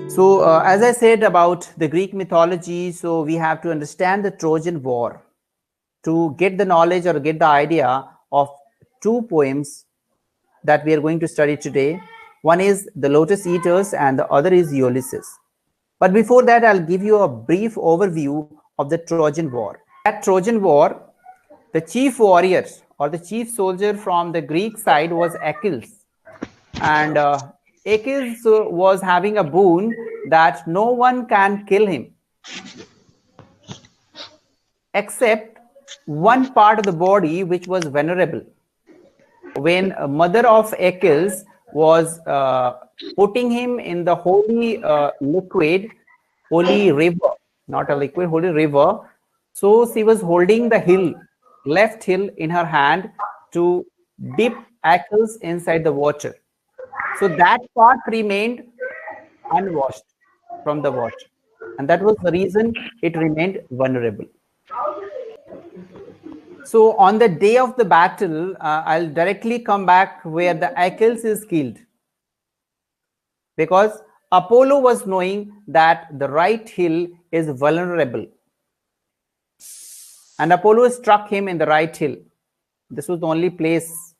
So, as I said about the Greek mythology, so we have to understand the Trojan War to get the knowledge or get the idea of two poems that we are going to study today. One is the Lotos Eaters and the other is Ulysses. But before that, I'll give you a brief overview of the Trojan War. That Trojan War, the chief warrior or the chief soldier from the Greek side was Achilles. And Achilles was having a boon that no one can kill him except one part of the body which was vulnerable. When a mother of Achilles was putting him in the holy liquid, holy river, not a liquid, holy river. So she was holding the hill, left hill in her hand to dip Achilles inside the water. So that part remained unwashed from the water. And that was the reason it remained vulnerable. So on the day of the battle, I'll directly come back where the Achilles is killed. Because Apollo was knowing that the right heel is vulnerable. And Apollo struck him in the right heel. This was the only place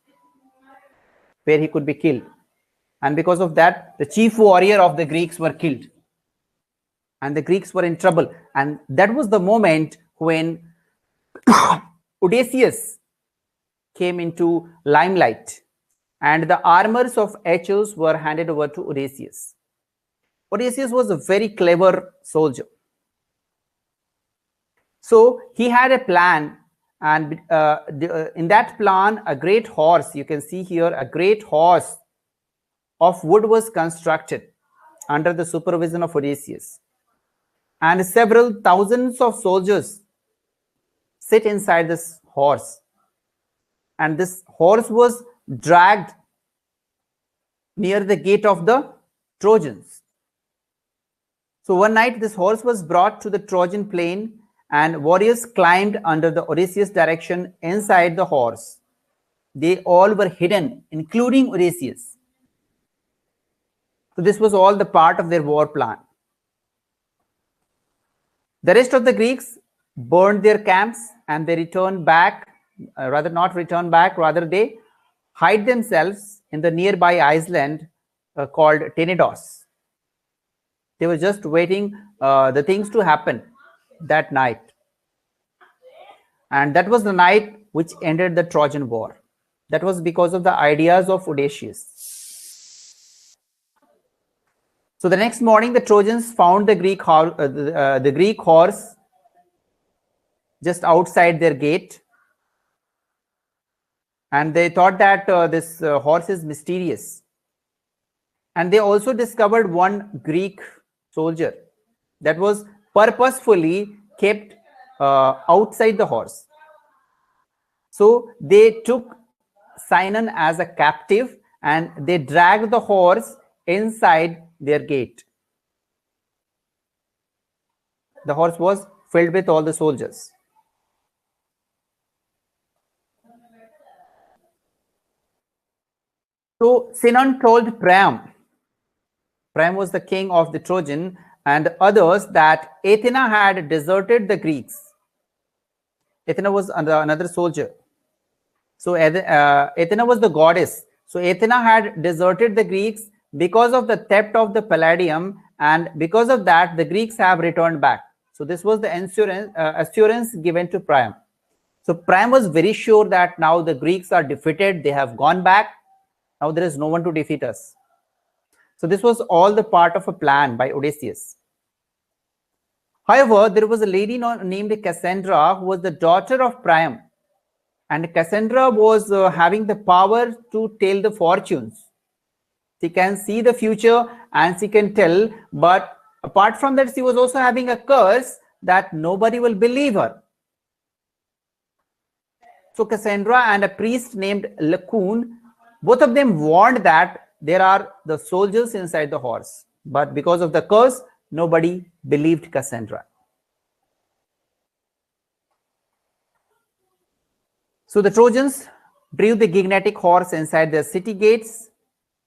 where he could be killed. And because of that, the chief warrior of the Greeks were killed. And the Greeks were in trouble. And that was the moment when Odysseus came into limelight. And the armors of Achilles were handed over to Odysseus. Odysseus was a very clever soldier. So he had a plan, and in that plan, a great horse, you can see here, a great horse of wood was constructed under the supervision of Odysseus. And several thousands of soldiers sit inside this horse. And this horse was dragged near the gate of the Trojans. So one night this horse was brought to the Trojan plain and warriors climbed under the Odysseus direction inside the horse. They all were hidden, including Odysseus. So this was all the part of their war plan. The rest of the Greeks burned their camps and they returned back, rather they hide themselves in the nearby island called Tenedos. They were just waiting the things to happen that night. And that was the night which ended the Trojan War. That was because of the ideas of Odysseus. So the next morning, the Trojans found the Greek horse just outside their gate. And they thought that this horse is mysterious. And they also discovered one Greek soldier that was purposefully kept outside the horse. So they took Sinon as a captive and they dragged the horse inside their gate. The horse was filled with all the soldiers. So Sinon told Priam was the king of the Trojan, and others that Athena had deserted the Greeks. Athena was another soldier. So Athena was the goddess. So Athena had deserted the Greeks because of the theft of the palladium, and because of that, the Greeks have returned back. So this was the assurance given to Priam. So Priam was very sure that now the Greeks are defeated. They have gone back. Now there is no one to defeat us. So this was all the part of a plan by Odysseus. However, there was a lady named Cassandra who was the daughter of Priam. And Cassandra was having the power to tell the fortunes. She can see the future and she can tell. But apart from that, she was also having a curse that nobody will believe her. So Cassandra and a priest named Lacoon, both of them warned that there are the soldiers inside the horse. But because of the curse, nobody believed Cassandra. So the Trojans drew the gigantic horse inside the city gates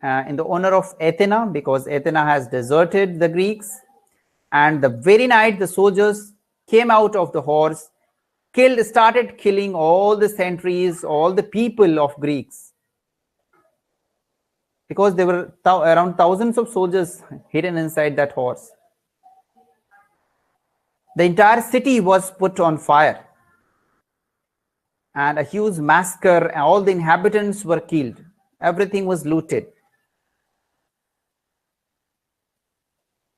in the honor of Athena, because Athena has deserted the Greeks. And the very night the soldiers came out of the horse, started killing all the sentries, all the people of Greeks, because there were around thousands of soldiers hidden inside that horse. The entire city was put on fire, and a huge massacre, and all the inhabitants were killed. Everything was looted.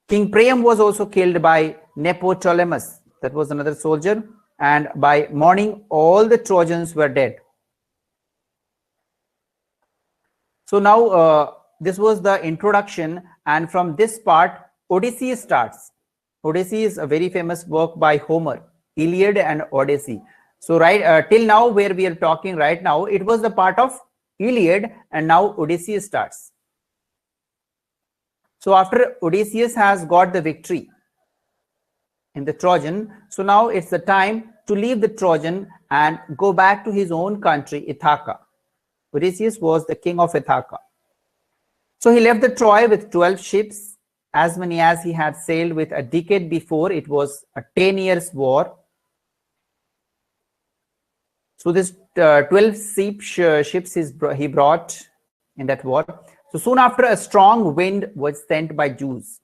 King Priam was also killed by Neoptolemus, that was another soldier, and by morning all the Trojans were dead. So now this was the introduction, and from this part Odyssey starts. Odyssey is a very famous work by Homer, Iliad and Odyssey. So right till now, where we are talking right now, it was the part of Iliad, and now Odyssey starts. So after Odysseus has got the victory in the Trojan, so now it's the time to leave the Trojan and go back to his own country, Ithaca. Odysseus was the king of Ithaca. So he left the Troy with 12 ships, as many as he had sailed with a decade before. It was a 10 years war. So this 12 ships he brought in that war. So soon after, a strong wind was sent by Zeus.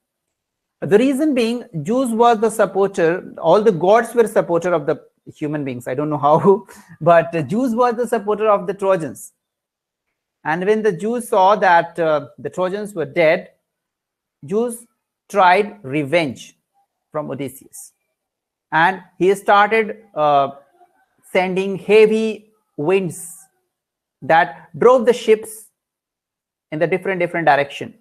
The reason being, Zeus was the supporter, all the gods were supporter of the human beings. I don't know how, but Zeus was the supporter of the Trojans. And when the Zeus saw that the Trojans were dead, Zeus tried revenge from Odysseus. And he started sending heavy winds that drove the ships in the different direction,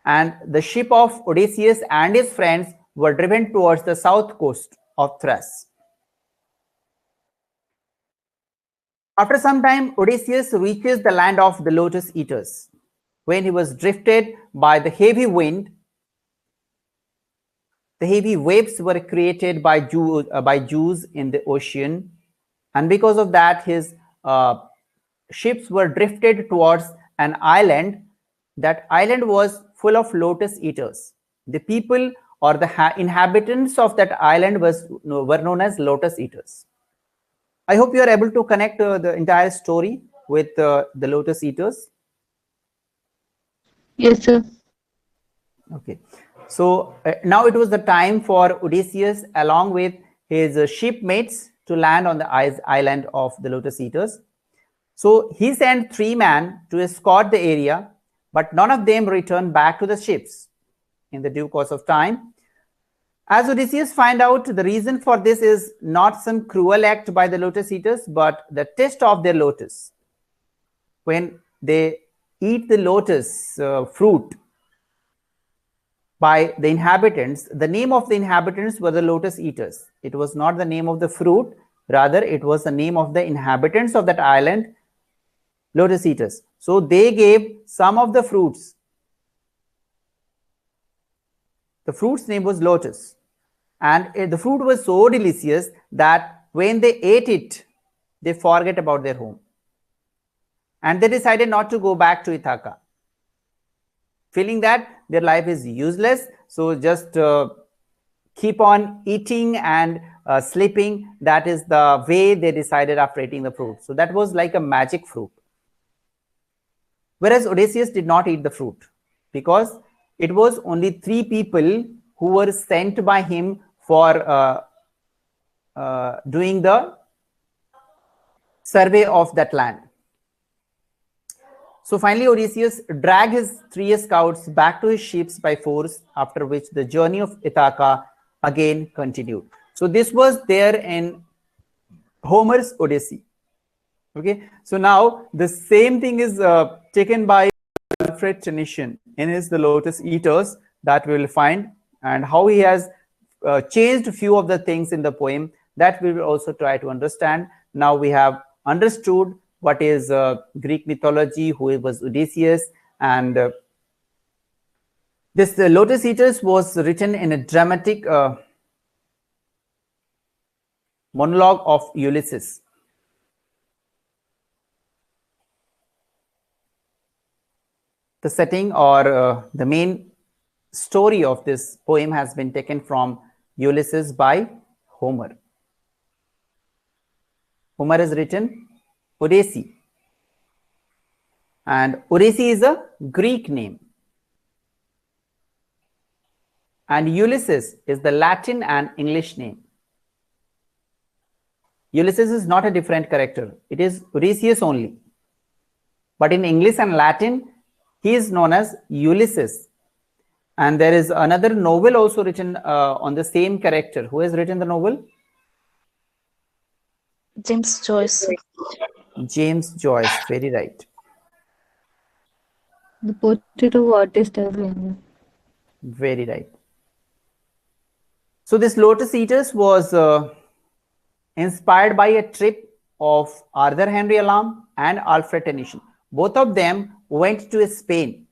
and the ship of Odysseus and his friends were driven towards the south coast of Thrace. After some time, Odysseus reaches the land of the Lotos Eaters. When he was drifted by the heavy wind, the heavy waves were created by Zeus in the ocean, and because of that, his ships were drifted towards an island. That island was full of Lotus Eaters. The people or the inhabitants of that island were known as Lotus Eaters. I hope you are able to connect the entire story with the Lotus Eaters. Yes, sir. Okay. So now it was the time for Odysseus along with his shipmates to land on the island of the Lotus Eaters. So he sent 3 men to escort the area, but none of them returned back to the ships in the due course of time. As Odysseus find out, the reason for this is not some cruel act by the Lotus Eaters, but the taste of their lotus. When they eat the lotus fruit by the inhabitants, the name of the inhabitants were the Lotus Eaters. It was not the name of the fruit, rather it was the name of the inhabitants of that island, Lotus Eaters. So they gave some of the fruits. The fruit's name was lotus, and the fruit was so delicious that when they ate it, they forget about their home, and they decided not to go back to Ithaca, feeling that their life is useless. So just keep on eating and sleeping. That is the way they decided after eating the fruit. So that was like a magic fruit. Whereas Odysseus did not eat the fruit, because it was only 3 people who were sent by him for doing the survey of that land. So finally, Odysseus dragged his 3 scouts back to his ships by force, after which the journey of Ithaca again continued. So this was there in Homer's Odyssey. Okay, so now the same thing is taken by Alfred Tennyson in his The Lotos Eaters, that we will find, and how he has changed a few of the things in the poem, that we will also try to understand. Now we have understood what is Greek mythology, who was Odysseus, and this Lotos Eaters was written in a dramatic monologue of Ulysses. The setting or the main story of this poem has been taken from Ulysses by Homer. Homer has written Odyssey, and Odyssey is a Greek name, and Ulysses is the Latin and English name. Ulysses is not a different character, it is Odysseus only. But in English and Latin, he is known as Ulysses. And there is another novel also written on the same character. Who has written the novel? James Joyce. James Joyce, very right. The portrait of artist as well. Very right. So this Lotos Eaters was inspired by a trip of Arthur Henry Lamb and Alfred Tennyson. Both of them went to Spain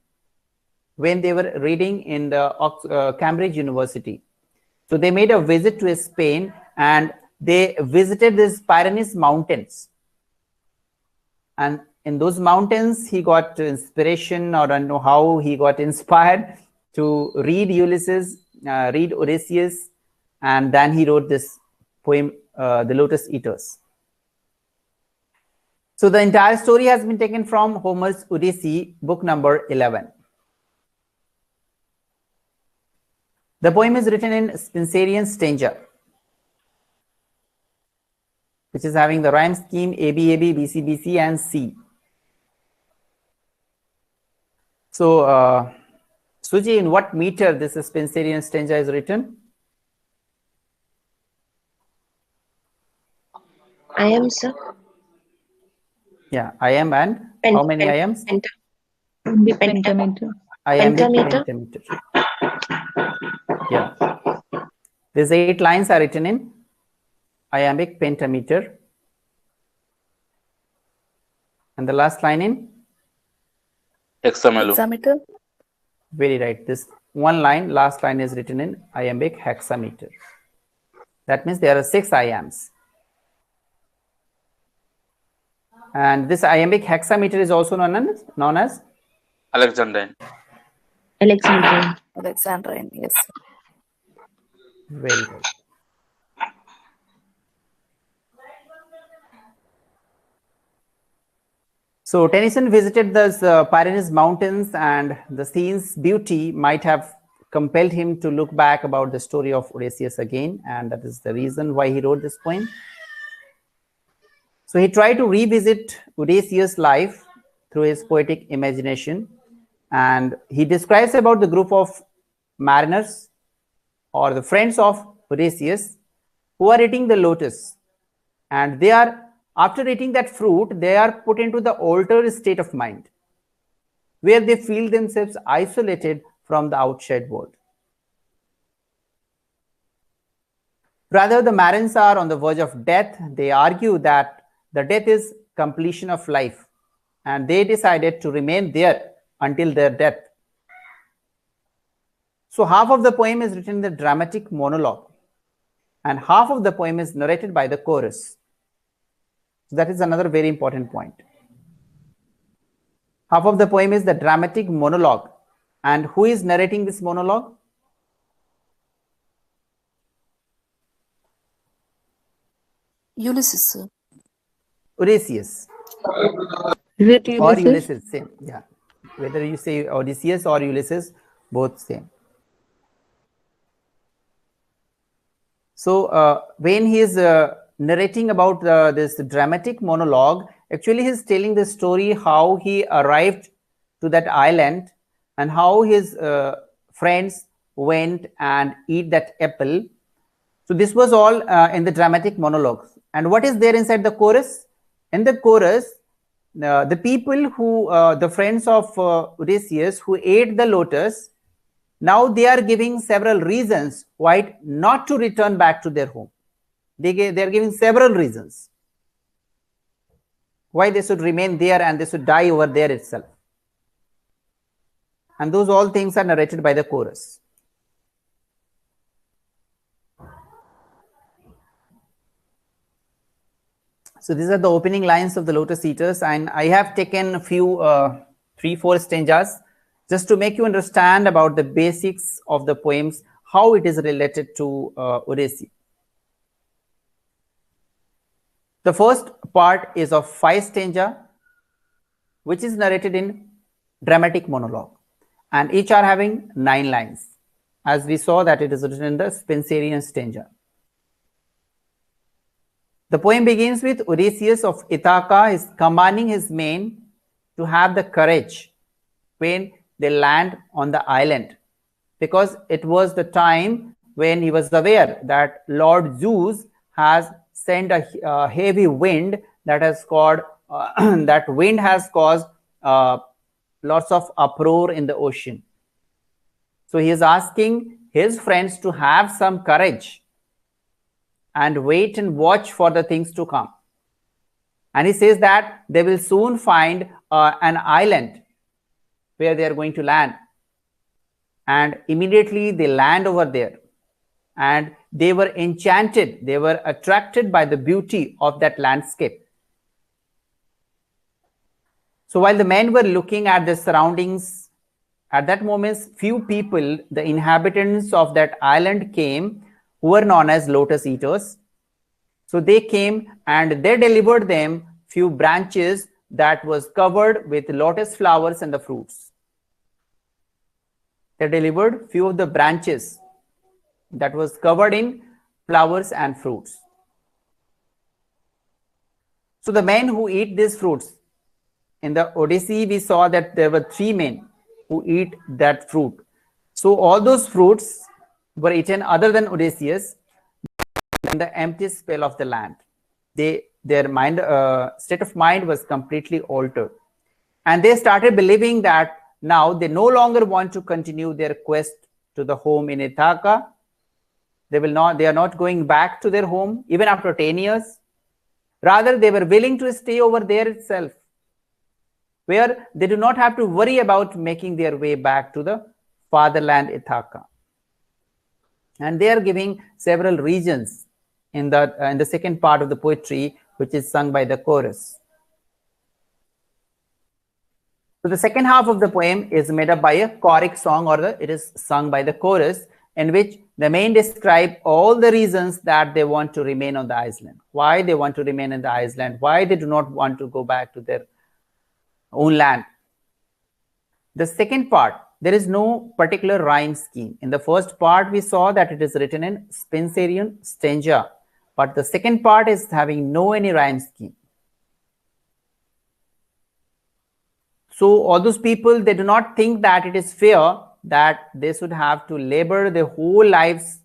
when they were reading in the Cambridge University. So they made a visit to Spain and they visited these Pyrenees mountains. And in those mountains, he got inspiration, or I don't know how he got inspired to read Ulysses, read Odysseus, and then he wrote this poem, The Lotos Eaters. So the entire story has been taken from Homer's Odyssey, book number 11. The poem is written in Spenserian stanza, which is having the rhyme scheme AB, AB, BC, BC, and C. So, Suji, in what meter this Spenserian stanza is written? I am, sir. Yeah, I am, and how many I ams? Pentameter. Iambic Pentameter. pentameter. Yeah. These 8 lines are written in iambic pentameter. And the last line in? Hexameter. Very right. This one line, last line is written in iambic hexameter. That means there are 6 iambs. And this iambic hexameter is also known as Alexandrine. Alexandrine, yes. Very good. So Tennyson visited those Pyrenees mountains, and the scene's beauty might have compelled him to look back about the story of Odysseus again, and that is the reason why he wrote this poem. So he tried to revisit Odysseus' life through his poetic imagination, and he describes about the group of mariners or the friends of Odysseus who are eating the lotus, and they are, after eating that fruit, they are put into the altered state of mind where they feel themselves isolated from the outside world. Rather, the mariners are on the verge of death. They argue that the death is completion of life, and they decided to remain there until their death. So half of the poem is written in the dramatic monologue, and half of the poem is narrated by the chorus. So that is another very important point. Half of the poem is the dramatic monologue, and who is narrating this monologue? Ulysses, sir. Odysseus. Is it Or Ulysses? Ulysses, same. Yeah. Whether you say Odysseus or Ulysses, both same. So when he is narrating about this dramatic monologue, actually he is telling the story how he arrived to that island and how his friends went and eat that apple. So this was all in the dramatic monologue. And what is there inside the chorus? In the chorus, the people who, the friends of Odysseus who ate the lotus, now they are giving several reasons why not to return back to their home. They are giving several reasons why they should remain there and they should die over there itself. And those all things are narrated by the chorus. So these are the opening lines of the Lotos Eaters, and I have taken a few 3-4 stanzas just to make you understand about the basics of the poems, how it is related to Odyssey. The first part is of 5 stanza, which is narrated in dramatic monologue, and each are having 9 lines, as we saw that it is written in the Spenserian stanza. The poem begins with Odysseus of Ithaca is commanding his men to have the courage when they land on the island, because it was the time when he was aware that Lord Zeus has sent a heavy wind that has caused lots of uproar in the ocean. So he is asking his friends to have some courage and wait and watch for the things to come. And he says that they will soon find an island where they are going to land. And immediately they land over there. And they were enchanted, they were attracted by the beauty of that landscape. So while the men were looking at the surroundings, at that moment, few people, the inhabitants of that island came, who were known as Lotos Eaters. So they came and they delivered them few branches that was covered with lotus flowers and the fruits. They delivered few of the branches that was covered in flowers and fruits. So the men who eat these fruits, in the Odyssey we saw that there were 3 men who eat that fruit. So all those fruits were eaten other than Odysseus in the empty spell of the land. Their mind, state of mind was completely altered. And they started believing that now they no longer want to continue their quest to the home in Ithaca. They are not going back to their home even after 10 years. Rather, they were willing to stay over there itself, where they do not have to worry about making their way back to the fatherland Ithaca. And they are giving several reasons in the second part of the poetry, which is sung by the chorus. So the second half of the poem is made up by a choric song, or it is sung by the chorus, in which the men describe all the reasons that they want to remain on the island, why they want to remain in the island, why they do not want to go back to their own land. The second part, there is no particular rhyme scheme. In the first part, we saw that it is written in Spenserian stanza, but the second part is having no any rhyme scheme. So all those people, they do not think that it is fair that they should have to labor their whole lives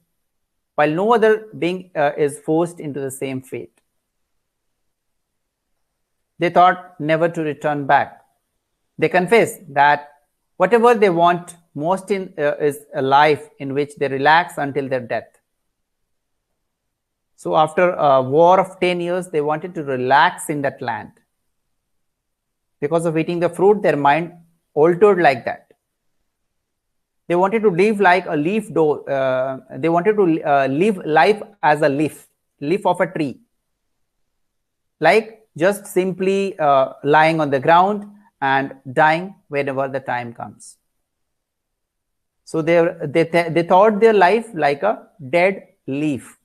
while no other being is forced into the same fate. They thought never to return back. They confess that whatever they want most is a life in which they relax until their death. So after a war of 10 years, they wanted to relax in that land. Because of eating the fruit, their mind altered like that. They wanted to live like a leaf door. They wanted to live life as a leaf of a tree. Like just simply lying on the ground and dying whenever the time comes. So they thought their life like a dead leaf.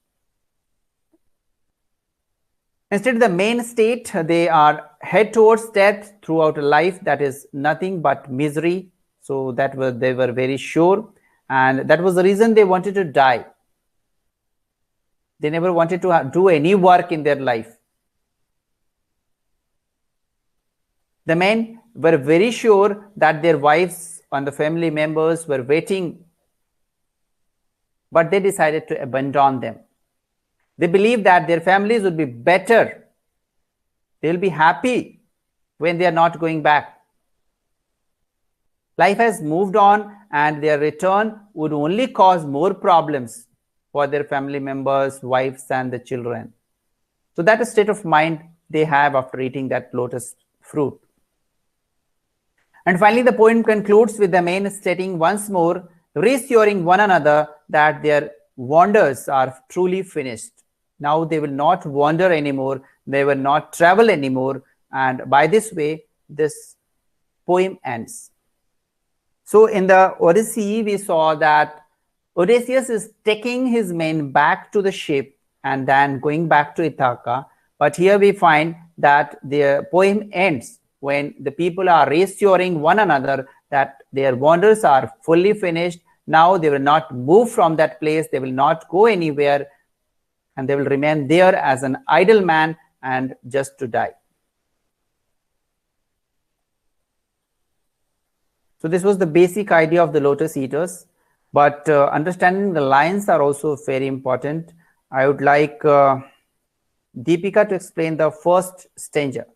Instead, the main state, they are head towards death throughout a life that is nothing but misery. So they were very sure, and that was the reason they wanted to die. They never wanted to do any work in their life. The men were very sure that their wives and the family members were waiting, but they decided to abandon them. They believed that their families would be better. They will be happy when they are not going back. Life has moved on, and their return would only cause more problems for their family members, wives, and the children. So that is state of mind they have after eating that lotus fruit. And finally, the poem concludes with the men stating once more, reassuring one another that their wanders are truly finished. Now they will not wander anymore, they will not travel anymore, and by this way, this poem ends. So in the Odyssey, we saw that Odysseus is taking his men back to the ship and then going back to Ithaca. But here we find that the poem ends when the people are reassuring one another that their wonders are fully finished. Now they will not move from that place, they will not go anywhere, and they will remain there as an idle man and just to die. So this was the basic idea of the Lotus Eaters, but understanding the lines are also very important. I would like Deepika to explain the first stanza.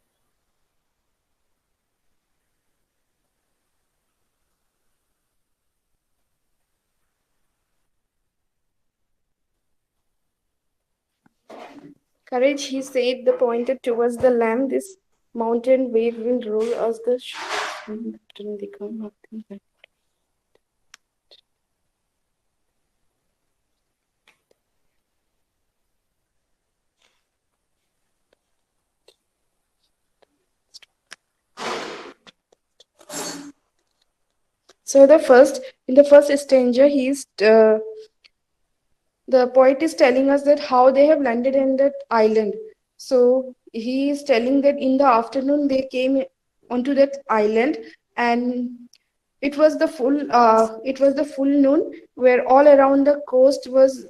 Courage, he said, the pointed towards the land. This mountain wave will roll us the So in the first stanza, the poet is telling us that how they have landed in that island. So he is telling that in the afternoon they came onto that island, and it was the full noon, where all around the coast was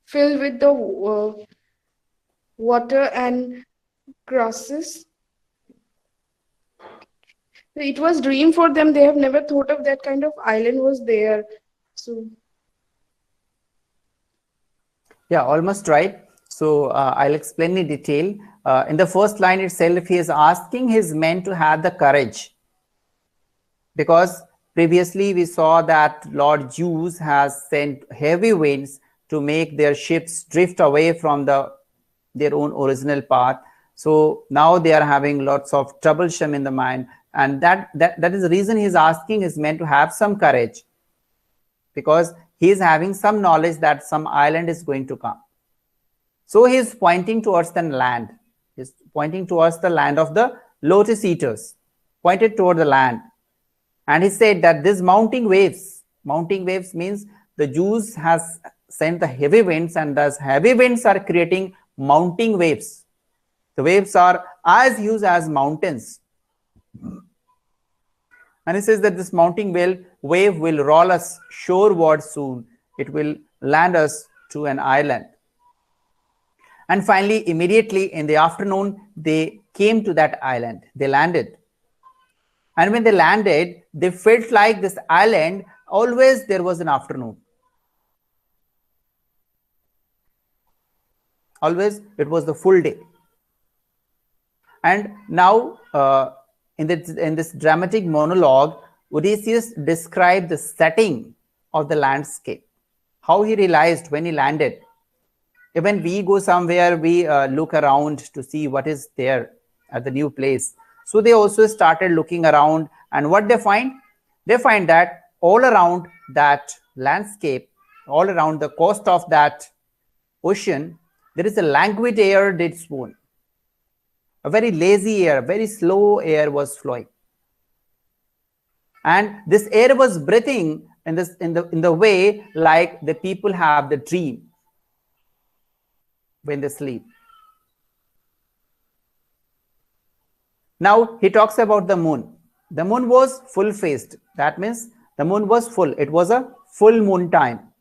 filled with the water and grasses. It was dream for them. They have never thought of that kind of island was there. So yeah, almost right. So I'll explain in detail. In the first line itself, he is asking his men to have the courage, because previously we saw that Lord Zeus has sent heavy winds to make their ships drift away from their own original path. So now they are having lots of troublesome in the mind, and that is the reason he is asking his men to have some courage, because he is having some knowledge that some island is going to come. So he is pointing towards the land. He is pointing towards the land of the Lotus Eaters, pointed toward the land. And he said that these mounting waves means the Zeus has sent the heavy winds, and thus heavy winds are creating mounting waves. The waves are as huge as mountains. And he says that this mounting wave will roll us shoreward soon. It will land us to an island. And finally, immediately in the afternoon, they came to that island. They landed. And when they landed, they felt like this island, always there was an afternoon. Always it was the full day. And now in this dramatic monologue, Odysseus described the setting of the landscape, how he realized when he landed. When we go somewhere, we look around to see what is there at the new place. So they also started looking around, and what they find? They find that all around that landscape, all around the coast of that ocean, there is a languid air did swoon. A very lazy air, very slow air was flowing. And this air was breathing in the way like the people have the dream when they sleep. Now he talks about the moon. The moon was full-faced. That means the moon was full. It was a full moon time.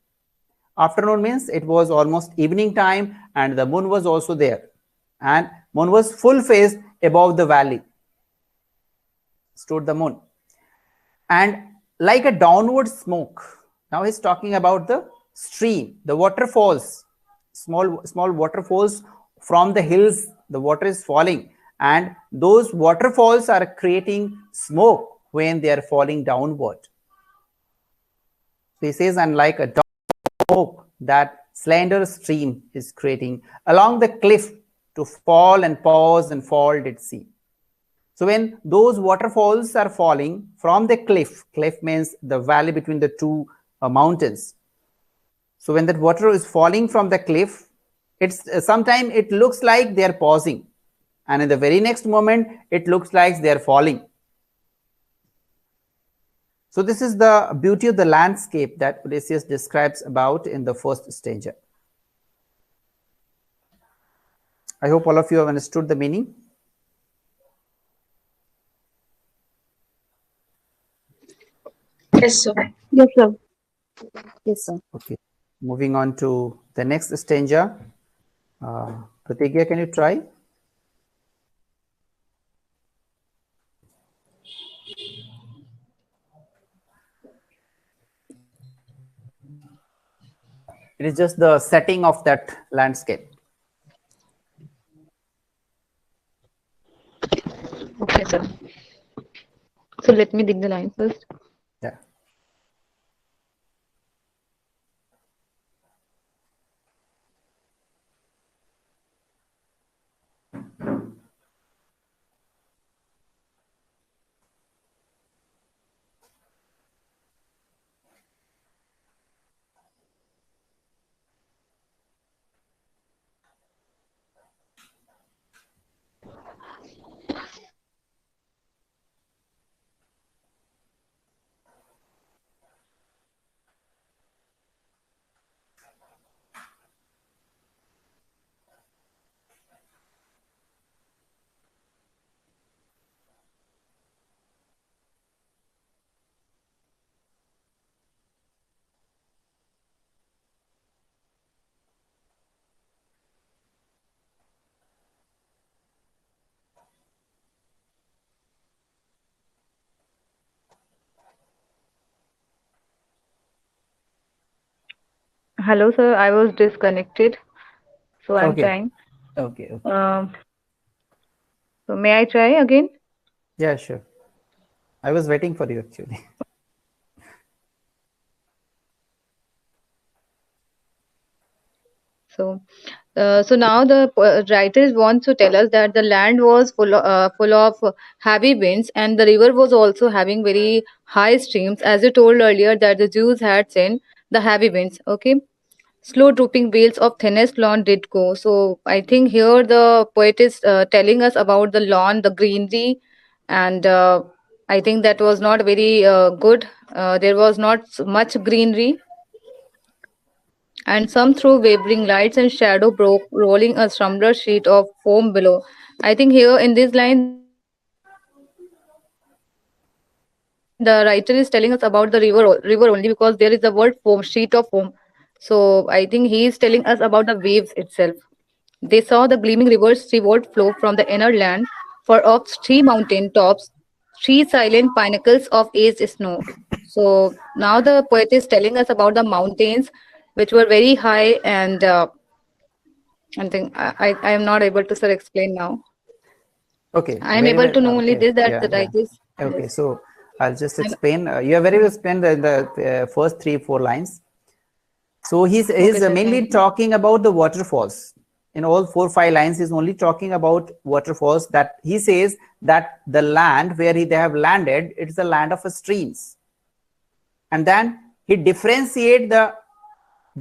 Afternoon means it was almost evening time, and the moon was also there. And moon was full-faced above the valley. Stood the moon. And like a downward smoke. Now he's talking about the stream, the waterfalls, small waterfalls from the hills. The water is falling, and those waterfalls are creating smoke when they are falling downward. So he says, and like a smoke that slender stream is creating along the cliff to fall and pause and fall did see. So when those waterfalls are falling from the cliff means the valley between the two mountains. So when that water is falling from the cliff, it's sometimes it looks like they are pausing, and in the very next moment it looks like they are falling. So this is the beauty of the landscape that Odysseus describes about in the first stanza. I hope all of you have understood the meaning. Yes, sir. Yes, sir. Yes, sir. Okay, moving on to the next stanza. Pratigya, can you try? It is just the setting of that landscape. Okay, sir. So let me dig the line first. Yeah. Hello, sir. I was disconnected, so I'm Okay. trying. Okay. Okay. So may I try again? Yeah, sure. I was waiting for you actually. So, so now the writers want to tell us that the land was full of heavy winds, and the river was also having very high streams. As you told earlier, that the Jews had seen the heavy winds. Okay, slow drooping veils of thinnest lawn did go. So I think here the poet is telling us about the lawn, the greenery, and I think that was not very good. There was not much greenery, and some through wavering lights and shadow broke, rolling a slumber sheet of foam below. I think here in this line, the writer is telling us about the river only because there is the word foam, sheet of foam. So I think he is telling us about the waves itself. They saw the gleaming rivers three volt flow from the inner land, for of three mountain tops, three silent pinnacles of aged snow. So now the poet is telling us about the mountains, which were very high, and I am not able to, sir, explain now. I am Okay, able to very know well. only this, that the Yeah, writers. yeah. Yes. Okay, so I'll just I'm, explain. You have very well explained the first 3-4 lines. So he's okay, sir. Thank mainly you. talking about the waterfalls. In all 4-5 lines, he's only talking about waterfalls. That he says that the land where they have landed, it's the land of streams, and then he differentiate the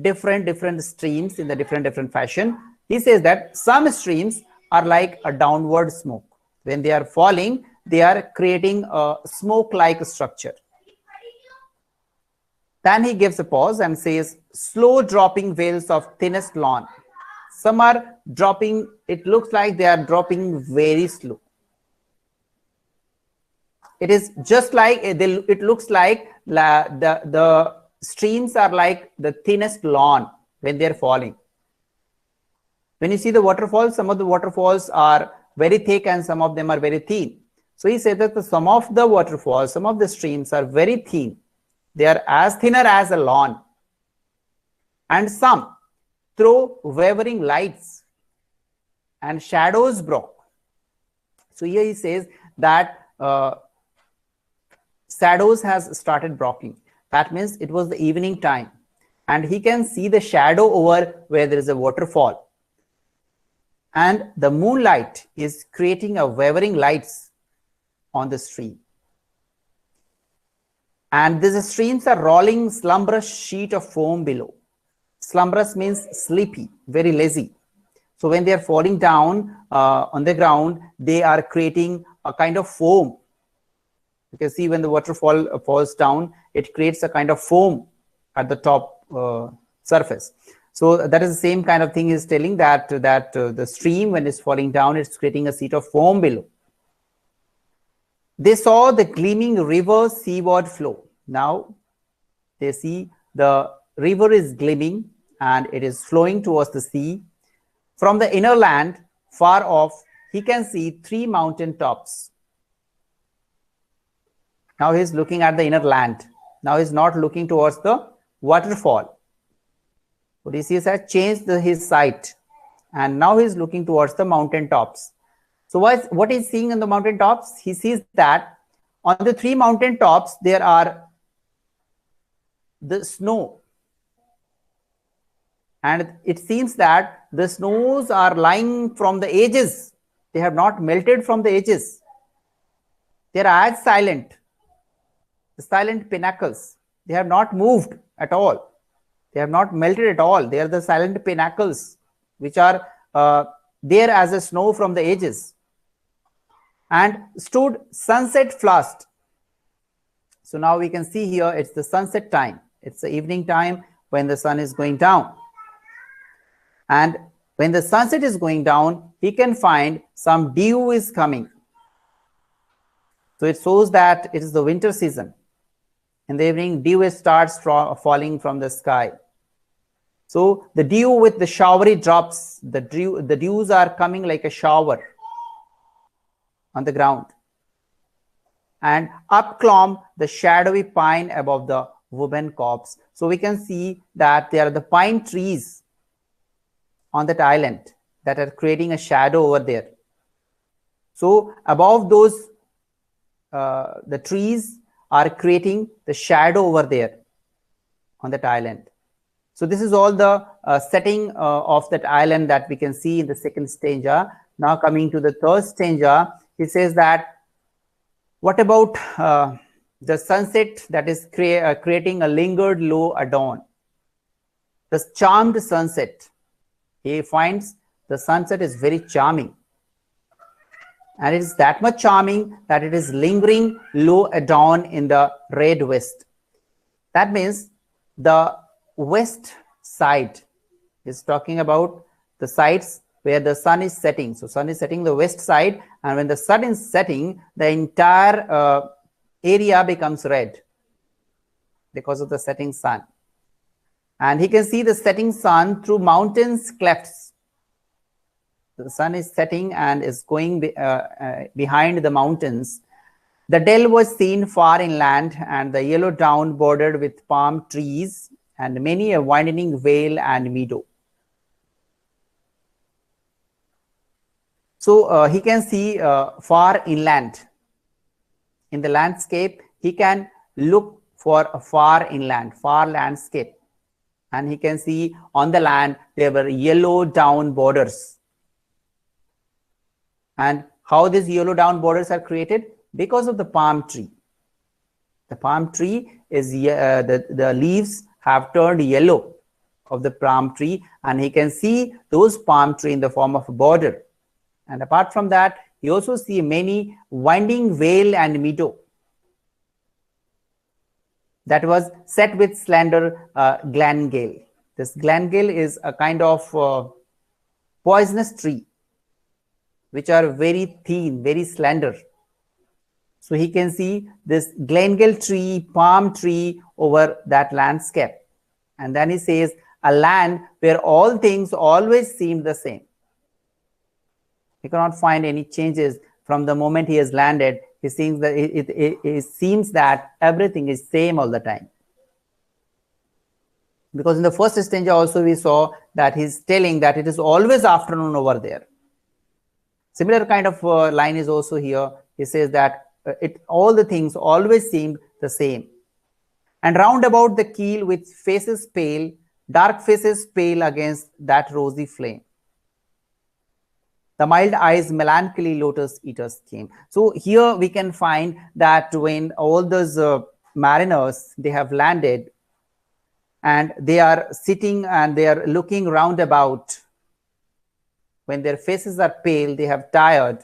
different streams in the different fashion. He says that some streams are like a downward smoke. When they are falling, they are creating a smoke like structure. Then he gives a pause and says, slow dropping veils of thinnest lawn. Some are dropping, it looks like they are dropping very slow. It is just like, it looks like the streams are like the thinnest lawn when they are falling. When you see the waterfalls, some of the waterfalls are very thick and some of them are very thin. So he said that some of the waterfalls, some of the streams are very thin. They are as thinner as a lawn. And some throw wavering lights and shadows broke. So here he says that shadows has started breaking. That means it was the evening time. And he can see the shadow over where there is a waterfall. And the moonlight is creating a wavering lights on the stream. And these streams are rolling slumberous sheet of foam below. Slumberous means sleepy, very lazy. So when they are falling down on the ground, they are creating a kind of foam, You can see when the waterfall falls down, it creates a kind of foam at the top surface. So that is the same kind of thing is telling that the stream, when it's falling down, it's creating a sheet of foam below. They saw the gleaming river seaward flow. Now they see the river is gleaming and it is flowing towards the sea. From the inner land, far off, he can see 3 mountain tops. Now he's looking at the inner land. Now he's not looking towards the waterfall. Odysseus has changed his sight, and now he's looking towards the mountain tops. So what he's seeing on the mountain tops? He sees that on the 3 mountain tops there are the snow, and it seems that the snows are lying from the edges. They have not melted from the edges. They are as silent. The silent pinnacles. They have not moved at all. They have not melted at all. They are the silent pinnacles which are there as a snow from the edges. And stood sunset flushed. So now we can see here it's the sunset time. It's the evening time when the sun is going down. And when the sunset is going down, he can find some dew is coming. So it shows that it is the winter season. In the evening, dew starts falling from the sky. So the dew with the showery drops, the dews are coming like a shower on the ground. And up clomb the shadowy pine above the woven copse. So we can see that there are the pine trees on that island that are creating a shadow over there. So above those, the trees are creating the shadow over there on that island. So this is all the setting of that island that we can see in the second stanza. Now coming to the third stanza, he says that what about the sunset that is creating a lingered low at dawn? The charmed sunset. He finds the sunset is very charming. And it is that much charming that it is lingering low at dawn in the red west. That means the west side is talking about the sides where the sun is setting. So sun is setting the west side, and when the sun is setting, the entire area becomes red because of the setting sun. And he can see the setting sun through mountains clefts. The sun is setting and is going behind the mountains. The dell was seen far inland, and the yellow down bordered with palm trees, and many a winding vale and meadow. So he can see far inland. In the landscape, he can look for a far inland, far landscape. And he can see on the land, there were yellow down borders. And how these yellow down borders are created? Because of the palm tree. The palm tree is, the leaves have turned yellow of the palm tree, and he can see those palm tree in the form of a border. And apart from that, you also see many winding vale and meadow that was set with slender glangale. This glangale is a kind of poisonous tree, which are very thin, very slender. So he can see this glangale tree, palm tree over that landscape. And then he says, a land where all things always seem the same. He cannot find any changes from the moment he has landed. He seems that it seems that everything is same all the time. Because in the first stanza also we saw that he's telling that it is always afternoon over there. Similar kind of line is also here. He says that all the things always seemed the same. And round about the keel with faces pale, dark faces pale against that rosy flame. The mild eyes melancholy lotus eaters came. So here we can find that when all those mariners, they have landed and they are sitting and they are looking round about. When their faces are pale, they have tired.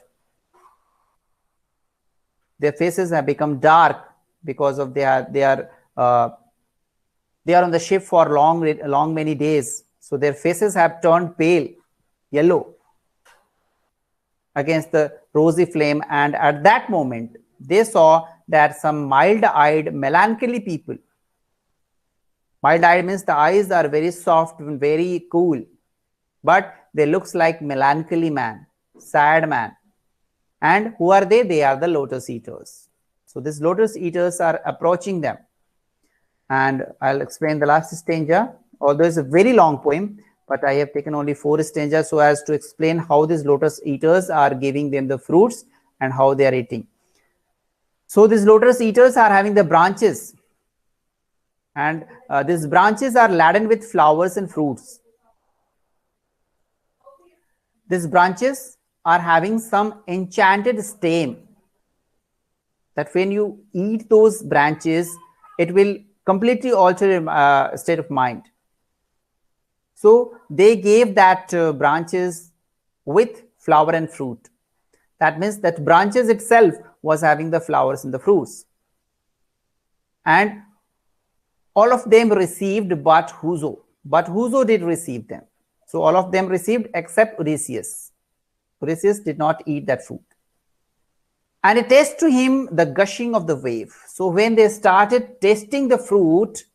Their faces have become dark because of uh, they are on the ship for long many days. So their faces have turned pale, yellow against the rosy flame. And at that moment, they saw that some mild-eyed, melancholy people. Mild-eyed means the eyes are very soft and very cool, but they looks like melancholy man, sad man. And who are they? They are the lotus eaters. So these lotus eaters are approaching them. And I'll explain the last stanza. Although it's a very long poem, but I have taken only 4 stanzas so as to explain how these lotus eaters are giving them the fruits and how they are eating. So these lotus eaters are having the branches, and these branches are laden with flowers and fruits. These branches are having some enchanted stem that when you eat those branches, it will completely alter your state of mind. So they gave that branches with flower and fruit. That means that branches itself was having the flowers and the fruits. And all of them received but Huzo. But Huzo did receive them. So all of them received except Odysseus. Odysseus did not eat that fruit. And it tastes to him the gushing of the wave. So when they started tasting the fruit,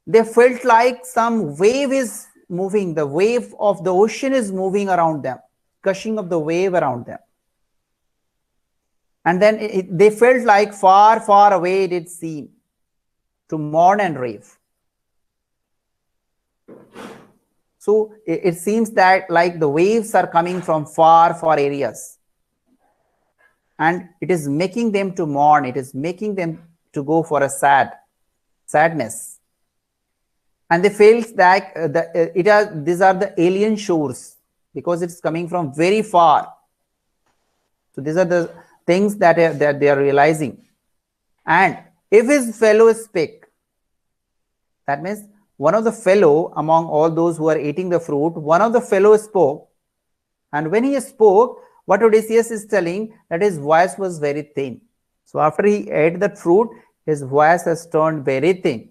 they felt like some wave is moving. The wave of the ocean is moving around them, gushing of the wave around them. And then they felt like far, far away did seem to mourn and rave. So it seems that like the waves are coming from far, far areas. And it is making them to mourn. It is making them to go for a sadness. And they feel that these are the alien shores because it's coming from very far. So these are the things that they are realizing. And if his fellows speak, that means one of the fellow among all those who are eating the fruit, one of the fellows spoke. And when he spoke, what Odysseus is telling, that his voice was very thin. So after he ate that fruit, his voice has turned very thin.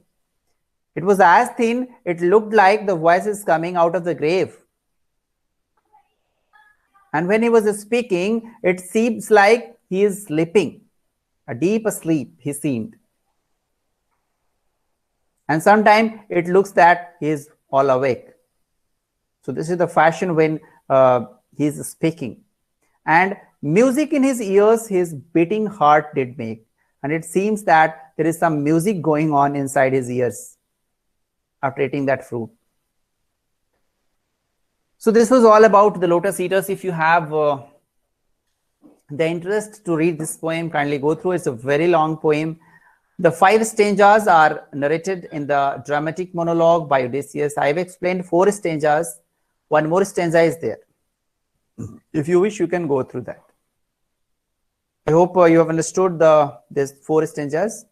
It was as thin, it looked like the voice is coming out of the grave. And when he was speaking, it seems like he is sleeping. A deep sleep, he seemed. And sometimes it looks that he is all awake. So this is the fashion when he is speaking. And music in his ears, his beating heart did make. And it seems that there is some music going on inside his ears after eating that fruit. So this was all about the Lotus Eaters. If you have the interest to read this poem, kindly go through. It's a very long poem. The 5 stanzas are narrated in the dramatic monologue by Odysseus. I have explained 4 stanzas. One more stanza is there. If you wish, you can go through that. I hope you have understood these 4 stanzas.